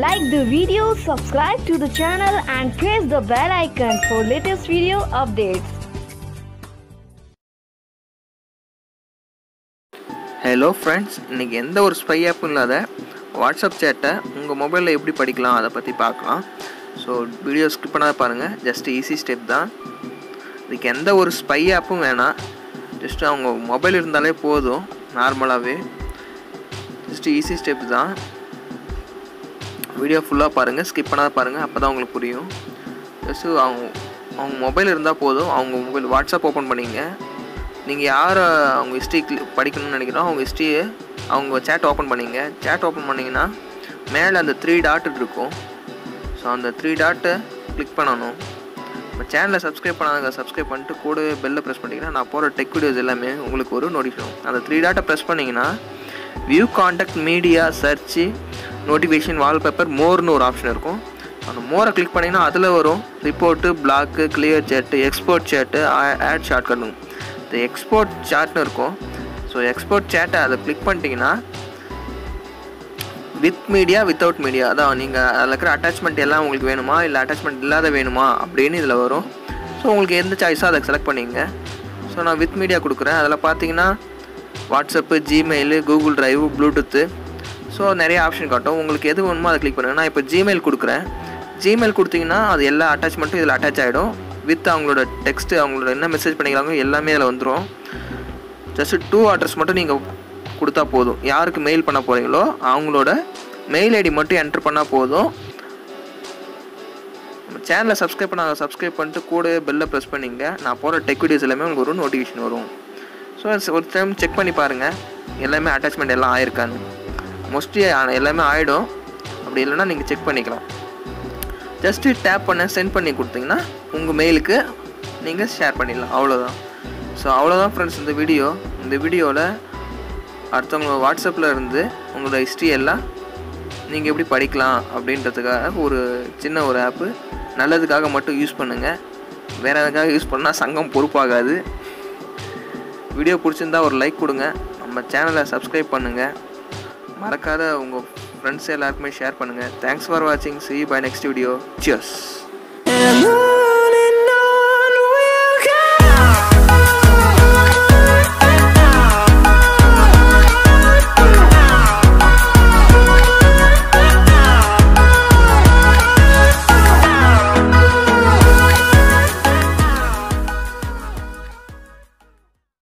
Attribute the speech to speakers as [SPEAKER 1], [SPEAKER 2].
[SPEAKER 1] Like the video, subscribe to the channel and press the bell icon for latest video updates.
[SPEAKER 2] Hello friends, இன்னைக்கு எந்த ஒரு spy ஆப்பும் இல்லாத WhatsApp சேட்டை உங்கள் மொபைலில் எப்படி படிக்கலாம் அதை பற்றி பார்க்கலாம். ஸோ வீடியோ ஸ்கிப் பண்ணாத பாருங்கள். ஜஸ்ட் ஈஸி ஸ்டெப் தான். இதுக்கு எந்த ஒரு ஸ்பை ஆப்பும் வேணாம். ஜஸ்ட் அவங்க மொபைல் இருந்தாலே போதும். நார்மலாகவே ஜஸ்ட் ஈஸி ஸ்டெப் தான். வீடியோ ஃபுல்லாக பாருங்கள், ஸ்கிப் பண்ணாத பாருங்கள், அப்போ தான் உங்களுக்கு புரியும். ஜஸ்ட்டு அவங்க மொபைல் இருந்தால் போதும். அவங்க மொபைல் வாட்ஸ்அப் ஓப்பன் பண்ணிங்க. நீங்கள் யாரை அவங்க ஹிஸ்ட்ரி படிக்கணும்னு நினைக்கிறோம் அவங்க ஹிஸ்ட்ரியை அவங்க சேட் ஓப்பன் பண்ணிங்க. சேட் ஓப்பன் பண்ணிங்கன்னா மேலே அந்த 3 டாட் இருக்கும். ஸோ அந்த 3 டாட்டை கிளிக் பண்ணணும். நம்ம சேனலை சப்ஸ்கிரைப் பண்ணாங்க, சப்ஸ்கிரைப் பண்ணிட்டு கூடவே பெல்லை ப்ரெஸ் பண்ணிங்கன்னா நான் போகிற டெக் வீடியோஸ் எல்லாமே உங்களுக்கு ஒரு நோட்டிஃபிகேஷன். அந்த 3 டாட்டை ப்ரெஸ் பண்ணிங்கன்னா view contact media search notification wallpaper மோர்னு ஒரு ஆப்ஷன் இருக்கும். அந்த மோரை கிளிக் பண்ணிங்கன்னா அதில் வரும் report, block, clear chat, export chat, add ஷார்ட்கட்னு. இந்த எக்ஸ்போர்ட் சாட்னு இருக்கும். ஸோ எக்ஸ்போர்ட் சேட்டை அதை கிளிக் பண்ணிட்டீங்கன்னா வித் மீடியா வித்தவுட் மீடியா, அதான் நீங்கள் அதில் இருக்கிற அட்டாச்மெண்ட் எல்லாம் உங்களுக்கு வேணுமா இல்லை அட்டாச்மெண்ட் இல்லாத வேணுமா அப்படின்னு இதில் வரும். ஸோ உங்களுக்கு எந்த சாய்ஸோ அதை செலக்ட் பண்ணிங்க. ஸோ நான் வித் மீடியா கொடுக்குறேன். அதில் பார்த்தீங்கன்னா WhatsApp, Gmail, Google drive, bluetooth, so நிறைய ஆப்ஷன் காட்டும். உங்களுக்கு எது வேணுமோ அதை கிளிக் பண்ணுங்கள். நான் இப்போ ஜிமெயில் கொடுக்குறேன். ஜிமெயில் கொடுத்தீங்கன்னா அது எல்லா அட்டாச்மெண்ட்டும் இதில் அட்டாச் ஆகிடும். வித் அவங்களோட டெக்ஸ்ட்டு, அவங்களோட என்ன மெசேஜ் பண்ணிக்கிறாங்க எல்லாமே அதில் வந்துடும். ஜஸ்ட்டு 2 அட்ரஸ் மட்டும் நீங்கள் கொடுத்தா போதும். யாருக்கு மெயில் பண்ண போகிறீங்களோ அவங்களோட மெயில் ஐடி மட்டும் என்ட்ரு பண்ணால் போதும். நம்ம சேனலை சப்ஸ்கிரைப் பண்ணிட்டு கூட பெல்லை ப்ரெஸ் பண்ணிங்க. நான் போகிற டெக் வீடியோஸ் எல்லாமே உங்களுக்கு ஒரு நோட்டிஃபிகேஷன் வரும். ஸோ ஒரு டைம் செக் பண்ணி பாருங்கள் எல்லாமே அட்டாச்மெண்ட் எல்லாம் ஆயிருக்கான்னு. மோஸ்ட்லி எல்லாமே ஆகிடும். அப்படி இல்லைன்னா நீங்கள் செக் பண்ணிக்கலாம். ஜஸ்ட்டு டேப் பண்ண சென்ட் பண்ணி கொடுத்தீங்கன்னா உங்கள் மெயிலுக்கு நீங்கள் ஷேர் பண்ணிடலாம். அவ்வளோதான். ஸோ அவ்வளோதான் ஃப்ரெண்ட்ஸ் இந்த வீடியோ. இந்த வீடியோவில் அடுத்தவங்க வாட்ஸ்அப்பில் இருந்து உங்களோட ஹிஸ்ட்ரி எல்லாம் நீங்கள் எப்படி படிக்கலாம் அப்படின்றதுக்காக ஒரு சின்ன ஒரு ஆப்பு. நல்லதுக்காக மட்டும் யூஸ் பண்ணுங்கள். வேறு எதுக்காக யூஸ் பண்ணால் சங்கம் பொறுப்பாகாது. வீடியோ பிடிச்சிருந்தா ஒரு லைக் கொடுங்க. நம்ம சேனலை சப்ஸ்கிரைப் பண்ணுங்கள். மறக்காத உங்கள் ஃப்ரெண்ட்ஸ் எல்லாருக்குமே ஷேர் பண்ணுங்கள். தேங்க்ஸ் ஃபார் வாட்சிங். See you by next video. Cheers.